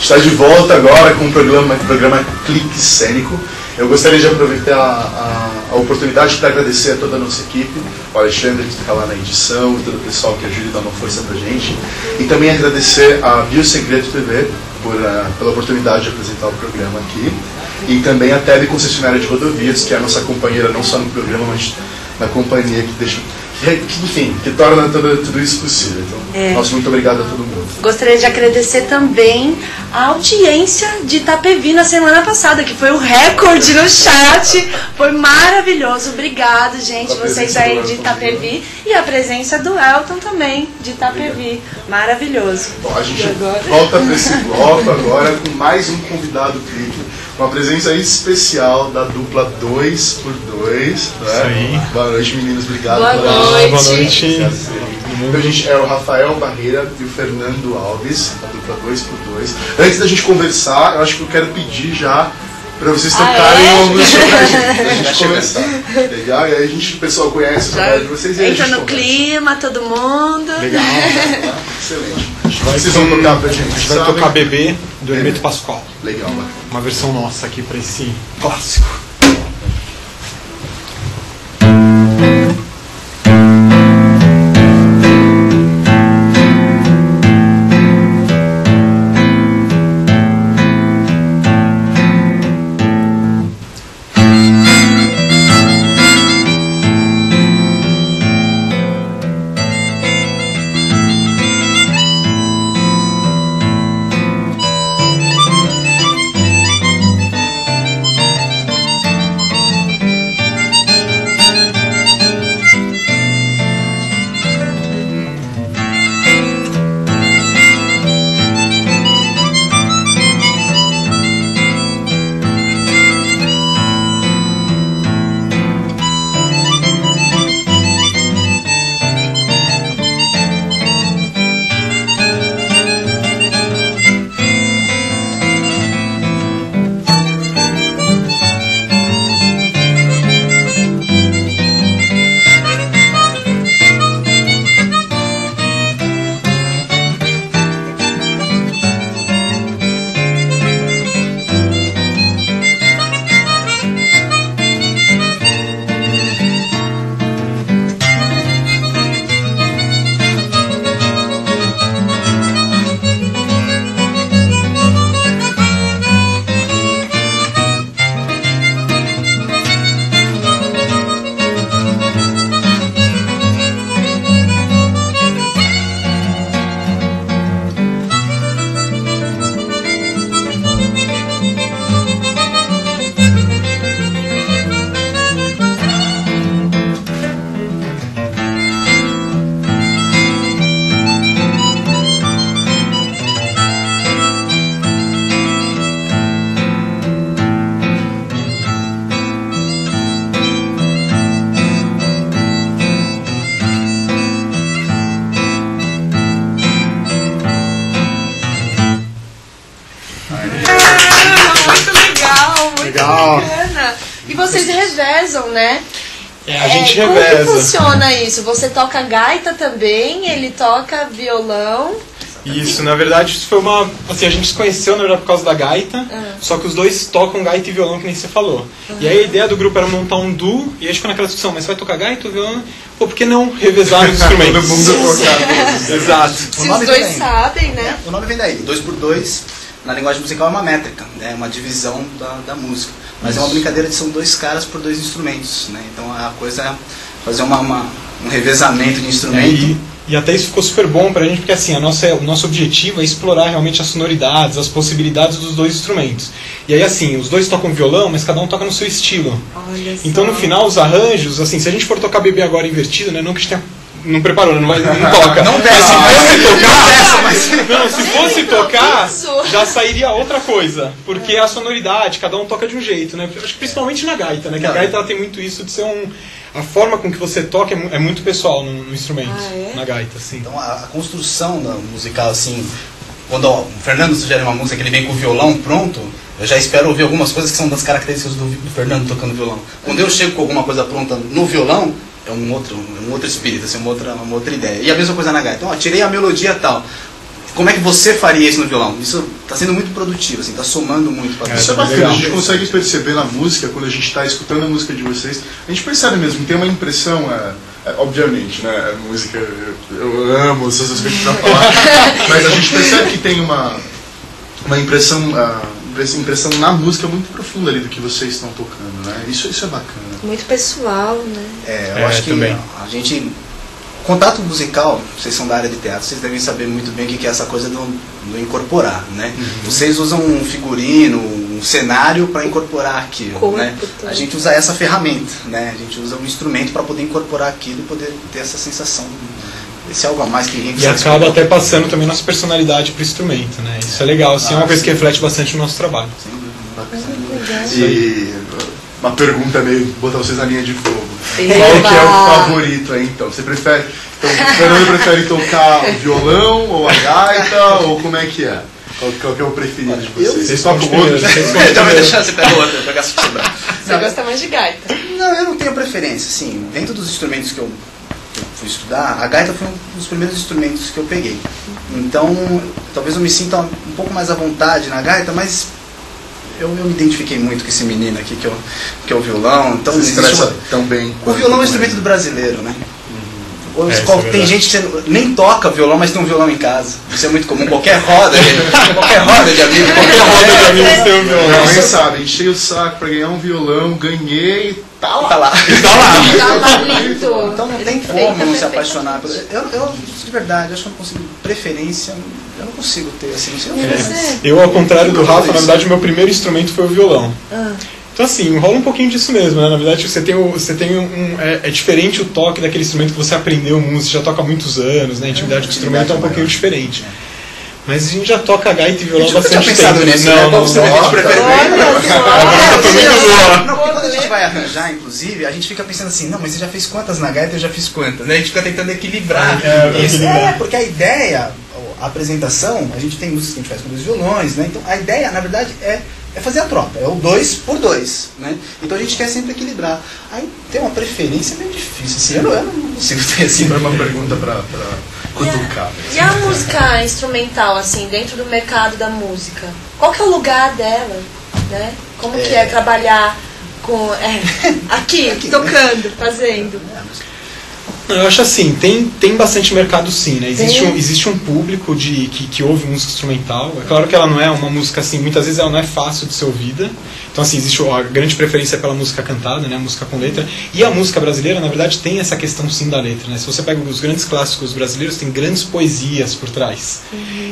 está de volta agora com o programa Clique Cênico. Eu gostaria de aproveitar a oportunidade para agradecer a toda a nossa equipe, o Alexandre que está lá na edição, e todo o pessoal que ajuda e dá uma força para a gente. E também agradecer a Biosegredo TV pela oportunidade de apresentar o programa aqui. E também a Tele Concessionária de Rodovias, que é a nossa companheira não só no programa, mas na companhia que deixa... Enfim, que torna tudo isso possível. Então, nosso muito obrigado a todo mundo. Gostaria de agradecer também a audiência de Itapevi na semana passada, que foi o recorde no chat. Foi maravilhoso. Obrigado, gente, vocês aí de Itapevi. E a presença do Elton também, de Itapevi. Maravilhoso. Bom, a gente volta para esse bloco agora com mais um convidado clique. Uma presença especial da dupla 2x2. Né? Isso aí. Boa noite, meninos. Obrigado. Boa noite. Boa noite. Então, a gente é o Rafael Barreira e o Fernando Alves, a dupla 2x2. Antes da gente conversar, eu acho que eu quero pedir já para vocês tocarem uma música pra gente começar. Legal? E aí o pessoal conhece o trabalho de vocês. Entra no clima, todo mundo. Legal. Excelente. Vocês vão tocar pra gente? A gente vai tocar Bebê, do Hermeto Pascoal. Legal, mano. Uma versão nossa aqui para esse clássico. E vocês revezam, né? A gente como reveza. Como que funciona isso? Você toca gaita também, ele toca violão. Isso, na verdade, isso foi uma... Assim, a gente se conheceu, na verdade, por causa da gaita, só que os dois tocam gaita e violão, que nem você falou. E aí a ideia do grupo era montar um duo, e a gente ficou naquela discussão, mas você vai tocar gaita ou violão? Pô, por que não revezar os instrumentos? Todo mundo tocar. Exato. Se os dois sabem, né? O nome vem daí. 2x2, na linguagem musical, é uma métrica, é uma divisão da música. Mas é uma brincadeira de são dois caras por dois instrumentos, né? Então a coisa é fazer um revezamento de instrumento. E até isso ficou super bom pra gente, porque assim, o nosso objetivo é explorar realmente as sonoridades, as possibilidades dos dois instrumentos. E aí assim, os dois tocam violão, mas cada um toca no seu estilo. Olha então só. No final, os arranjos, assim, se a gente for tocar Bebê agora invertido, né, não que a gente tenha... Não preparou, não toca. Não desce, Não, se fosse tocar, já sairia outra coisa. Porque a sonoridade, cada um toca de um jeito, né? Acho que principalmente na gaita, né? Que a gaita ela tem muito isso de ser a forma com que você toca é muito pessoal no instrumento, na gaita, assim. Então a construção musical, assim, quando o Fernando sugere uma música que ele vem com o violão pronto, eu já espero ouvir algumas coisas que são das características do Fernando tocando violão. Quando eu chego com alguma coisa pronta no violão, é um outro espírito, assim, uma outra ideia. E a mesma coisa na gaita. Então, tirei a melodia tal. como é que você faria isso no violão? Isso está sendo muito produtivo, assim, está somando muito para Isso é bacana, a gente consegue perceber na música, quando a gente está escutando a música de vocês, a gente percebe mesmo, tem uma impressão, obviamente, né, a música, eu amo essas coisas que a gente vai falar, mas a gente percebe que tem uma impressão na música muito profunda ali do que vocês estão tocando, né? Isso é bacana. Muito pessoal, né? Eu acho que também. A gente... Contato musical, vocês são da área de teatro, vocês devem saber muito bem o que é essa coisa do incorporar, né? Vocês usam um figurino, um cenário para incorporar aquilo, né? A gente usa essa ferramenta, né? A gente usa um instrumento para poder incorporar aquilo e poder ter essa sensação. Esse é algo a mais que ninguém E acaba até passando também nossa personalidade pro instrumento, né? Isso é legal, assim, é uma coisa que reflete bastante no nosso trabalho. E uma pergunta meio, botar vocês na linha de fogo. Eba! Qual que é o favorito aí, então? Você prefere... Então, o Fernando prefere tocar o violão ou a gaita, ou como é que é? Qual que é o preferido de vocês? Vocês tocam outro? Então vai deixar você pegar outra, pegar se sobrar. Você gosta mais de gaita? Não, eu não tenho preferência, assim, dentro dos instrumentos que eu fui estudar, a gaita foi um dos primeiros instrumentos que eu peguei. Então, talvez eu me sinta um pouco mais à vontade na gaita, mas eu me identifiquei muito com esse menino aqui, que é o violão. Então, você se expressa tão bem. O violão é um instrumento do brasileiro, né? Tem é gente que nem toca violão, mas tem um violão em casa. Isso é muito comum. Qualquer roda de amigo, qualquer roda de amigos tem um violão. Alguém sabe, enchei o saco pra ganhar um violão, ganhei, tá lá. Tá lá. Tá lindo. Então não tem como não se apaixonar. Eu de verdade, acho que eu não consigo preferência. Eu não consigo ter assim. Eu, ao contrário do Rafa, na verdade, o meu primeiro instrumento foi o violão. Então, assim, rola um pouquinho disso mesmo, né? Na verdade, é diferente o toque daquele instrumento que você aprendeu música, já toca há muitos anos, né? A intimidade com o instrumento é um pouquinho diferente. Mas a gente já toca gaita e violão há bastante tempo. Nisso, não, qual você prefere? Não, porque quando a gente vai arranjar, inclusive, a gente fica pensando assim, não, mas você já fez quantas na gaita, eu já fiz quantas, né? A gente fica tentando equilibrar isso. Porque a ideia, a apresentação, a gente tem músicas que a gente faz com 2 violões, né? Então a ideia, na verdade, é fazer a troca, é o 2 por 2, né? Então a gente quer sempre equilibrar. Aí ter uma preferência é meio difícil, assim, eu não consigo ter assim. Foi uma pergunta pra cutucar. E a música instrumental, assim, dentro do mercado da música? Qual que é o lugar dela, né? Como que é trabalhar com... aqui, tocando, fazendo? Eu acho assim, tem bastante mercado sim, né? Existe um público que ouve música instrumental. É claro que ela não é uma música assim, muitas vezes ela não é fácil de ser ouvida. Então assim, existe a grande preferência pela música cantada, né? A música com letra. E a música brasileira, na verdade, tem essa questão sim da letra, né? Se você pega os grandes clássicos brasileiros, tem grandes poesias por trás.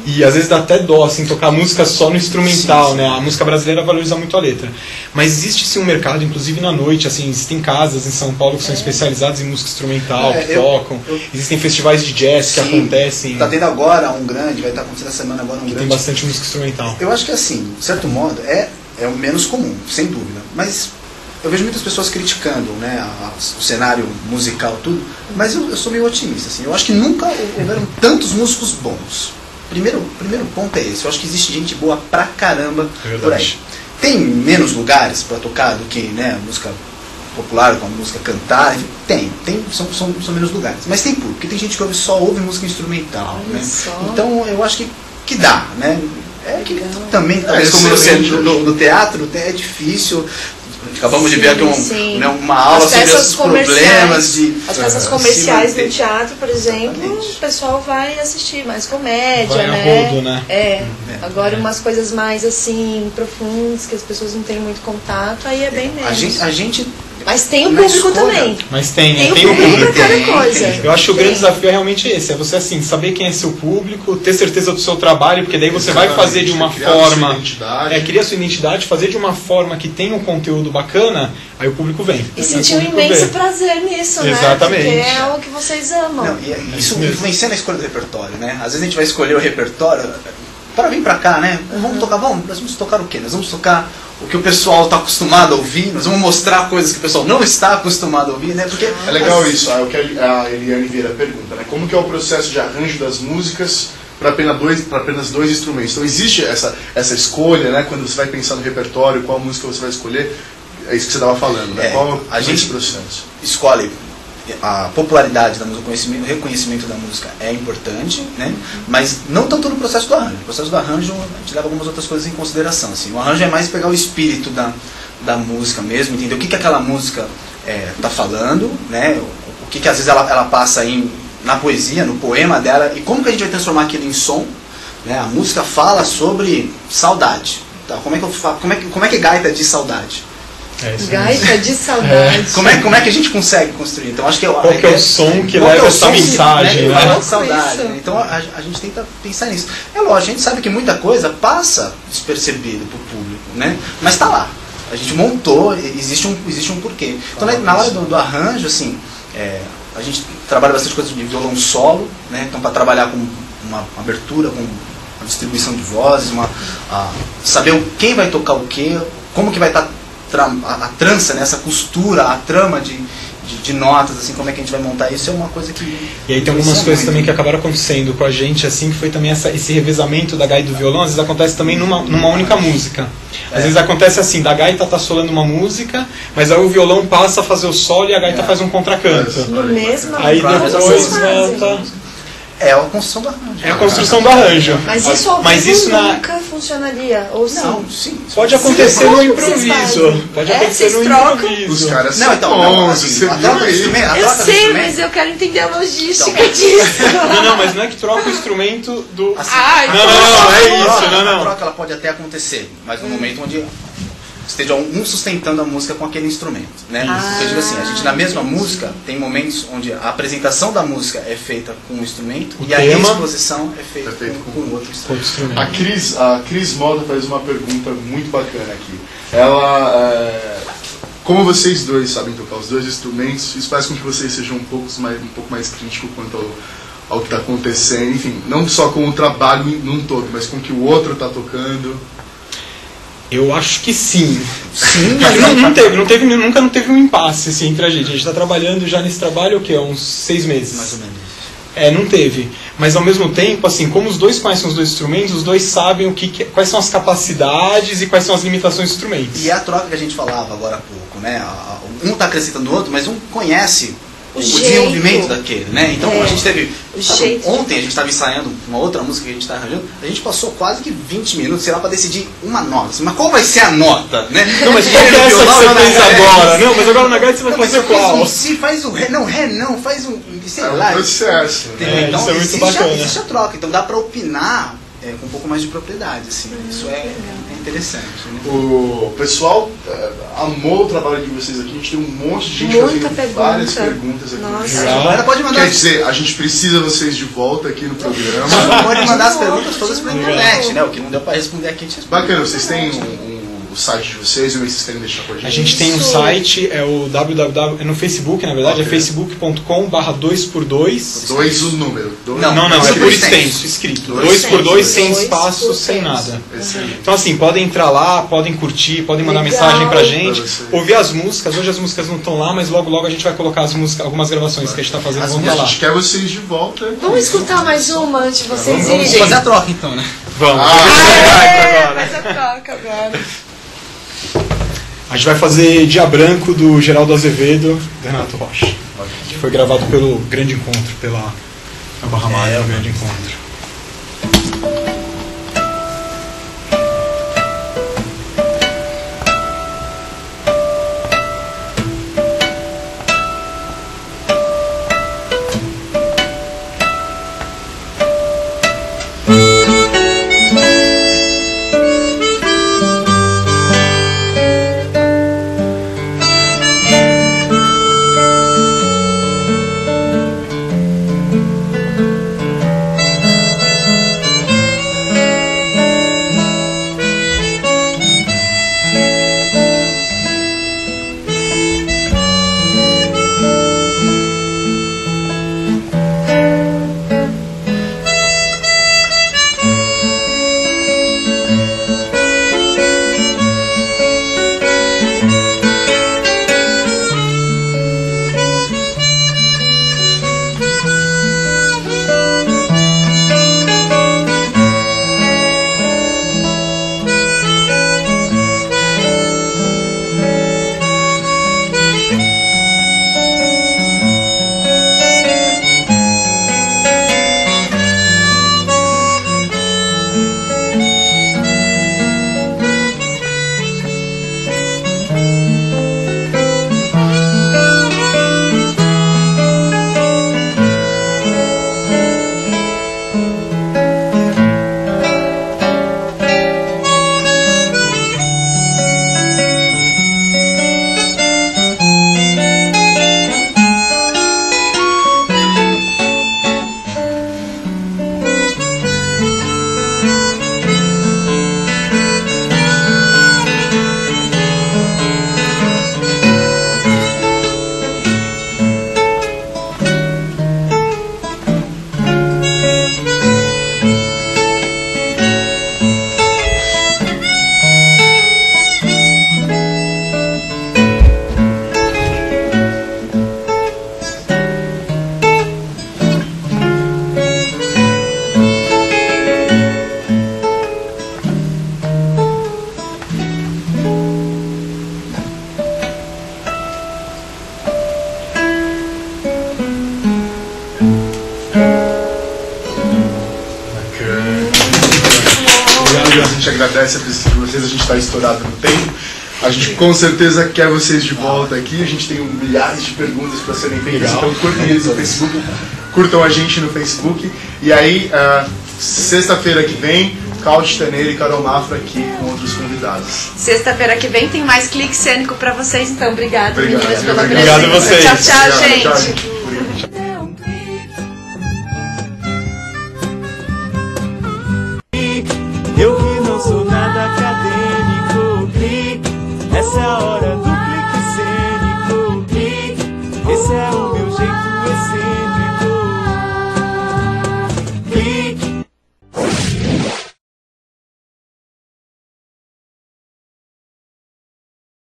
E às vezes dá até dó, assim, tocar música só no instrumental, né? A música brasileira valoriza muito a letra. Mas existe sim um mercado, inclusive na noite, assim, existem casas em São Paulo que são especializadas em música instrumental, que tocam. Existem festivais de jazz que acontecem. Tá tendo agora um grande, vai estar acontecendo essa semana agora um grande. Tem bastante música instrumental. Eu acho que assim, de certo modo, é o menos comum, sem dúvida. Mas eu vejo muitas pessoas criticando, né, o cenário musical, tudo. Mas eu sou meio otimista, assim. Eu acho que nunca houveram tantos músicos bons. Primeiro ponto é esse. Eu acho que existe gente boa pra caramba por aí. Tem menos lugares pra tocar do que, né, a música popular, com a música cantar, são menos lugares. Mas tem público, porque tem gente que só ouve música instrumental, né? Então eu acho que dá, né? Que também, talvez como no teatro, é difícil. Acabamos de ver aqui uma aula sobre os problemas de... As peças comerciais no teatro, por exemplo, o pessoal vai assistir mais comédia, vai né? A rodo, né? Agora umas coisas mais assim, profundas, que as pessoas não têm muito contato, aí é bem menos. A gente Mas tem o público também. Mas tem, né? Tem o público para cada coisa. Eu acho que o grande desafio é realmente esse, é você assim, saber quem é seu público, ter certeza do seu trabalho, porque daí você vai fazer de uma forma, criar sua identidade, fazer de uma forma que tenha um conteúdo bacana, aí o público vem. E sentir um imenso prazer nisso, né? Exatamente. Porque é o que vocês amam. Não, e isso influencia na escolha do repertório, né? Às vezes a gente vai escolher o repertório para vir pra cá, né? Vamos tocar, nós vamos tocar o quê? Nós vamos tocar o que o pessoal está acostumado a ouvir, nós vamos mostrar coisas que o pessoal não está acostumado a ouvir, né? Porque é legal isso, é o que a Eliane Vieira pergunta, né? Como que é o processo de arranjo das músicas para apenas dois instrumentos? Então existe essa escolha, né? Quando você vai pensar no repertório, qual música você vai escolher, é isso que você estava falando, né? Qual é esse processo? Escolhe a popularidade da música, o reconhecimento da música é importante, né? Mas não tanto no processo do arranjo. No processo do arranjo, a gente leva algumas outras coisas em consideração. Assim. O arranjo é mais pegar o espírito da música mesmo, entender o que aquela música está falando, né? O que às vezes ela passa na poesia, no poema dela, e como que a gente vai transformar aquilo em som. Né? A música fala sobre saudade. Tá? Como é que gaita diz saudade? Gaita de saudade. Como é que a gente consegue construir? Então acho que qual que é o som que leva essa mensagem, né? Fala de saudade. Né? Então a gente tenta pensar nisso. É lógico, a gente sabe que muita coisa passa despercebido para o público, né? Mas está lá. A gente montou, existe um porquê. Então na hora do arranjo, assim, a gente trabalha bastante coisa de violão solo, né? Então para trabalhar com uma abertura, com uma distribuição de vozes, saber quem vai tocar o quê, como que vai estar a trança, né, essa costura, a trama de notas, assim, como é que a gente vai montar isso, é uma coisa que... E aí tem algumas coisas também que acabaram acontecendo com a gente, assim, que foi também esse revezamento da gaita e do violão, às vezes acontece também numa única música. Às vezes acontece assim, da gaita tá solando uma música, mas aí o violão passa a fazer o solo e a gaita faz um contracanto. No mesmo aí depois volta... É a construção do arranjo. É a construção do arranjo. Mas isso ao vivo nunca funcionaria, ou sim? Não, sim. Pode acontecer no improviso. Pode acontecer no improviso. Os caras são bons, você viu aí? Eu sei, mas eu quero entender a logística disso. Não, mas não é que troca o instrumento do... Assim, não, é isso, não. A troca ela pode até acontecer, mas no momento onde esteja um sustentando a música com aquele instrumento, né? Eu digo assim, a gente na mesma música tem momentos onde a apresentação da música é feita com um instrumento e a exposição é feita com outro instrumento. A Cris Mota faz uma pergunta muito bacana aqui. Ela, como vocês dois sabem tocar os dois instrumentos, isso faz com que vocês sejam um pouco mais críticos quanto ao que está acontecendo, enfim, não só com o trabalho num todo, mas com o que o outro está tocando. Eu acho que sim. Sim, mas nunca não teve um impasse assim, entre a gente. A gente está trabalhando já nesse trabalho, o quê? Uns 6 meses. Mais ou menos. Não teve. Mas ao mesmo tempo, assim, como os dois conhecem os dois instrumentos, os dois sabem quais são as capacidades e quais são as limitações dos instrumentos. E é a troca que a gente falava agora há pouco, né? Um está acrescentando o outro, mas um conhece o desenvolvimento daquele, né? Então, a gente teve... Ontem a gente estava ensaiando uma outra música que a gente está arranjando, a gente passou quase que 20 minutos, sei lá, para decidir uma nota. Assim, mas qual vai ser a nota, né? Não, mas qual que é essa que você fez agora? Não, mas agora na gaita você vai fazer qual? Faz um ré, não, faz um... Sei lá. É um processo. Então, isso é muito bacana. Existe a troca, então dá para opinar com um pouco mais de propriedade, assim. Isso é interessante, né? O pessoal amou o trabalho de vocês aqui. A gente tem um monte de gente fazendo várias perguntas aqui. Nossa. Pode mandar. Quer dizer, a gente precisa de vocês de volta aqui no programa. Pode mandar as perguntas todas pela internet, né? O que não deu para responder aqui, a gente responde. Bacana, vocês têm o site de vocês, ou vocês querem deixar com a gente? A gente tem um site, é o www, é no Facebook, na verdade, é facebook.com/2x2. 2 o número. Não, é por extenso, escrito. 2x2 sem espaço, sem nada. Então assim, podem entrar lá, podem curtir, podem mandar mensagem pra gente, ouvir as músicas. Hoje as músicas não estão lá, mas logo a gente vai colocar as músicas, algumas gravações que a gente tá fazendo, vamos lá. A gente quer vocês de volta. Vamos escutar mais uma antes de vocês irem. Vamos fazer a troca então, né? Vamos. Faz a troca agora. A gente vai fazer Dia Branco do Geraldo Azevedo, do Renato Rocha. Que foi gravado pelo Grande Encontro, pela Barra Malha, o Grande Encontro. A gente agradece a presença de vocês, a gente está estourado no tempo. A gente com certeza quer vocês de volta aqui. A gente tem milhares de perguntas para serem feitas, então curtam eles no Facebook, curtam a gente no Facebook. E aí, sexta-feira que vem, Caute Taneiro e Carol Mafra aqui com outros convidados. Sexta-feira que vem tem mais Clique Cênico para vocês, então obrigado, Obrigado, meninas, pela Obrigado a presença. vocês. Tchau, tchau, Obrigado, gente. tchau.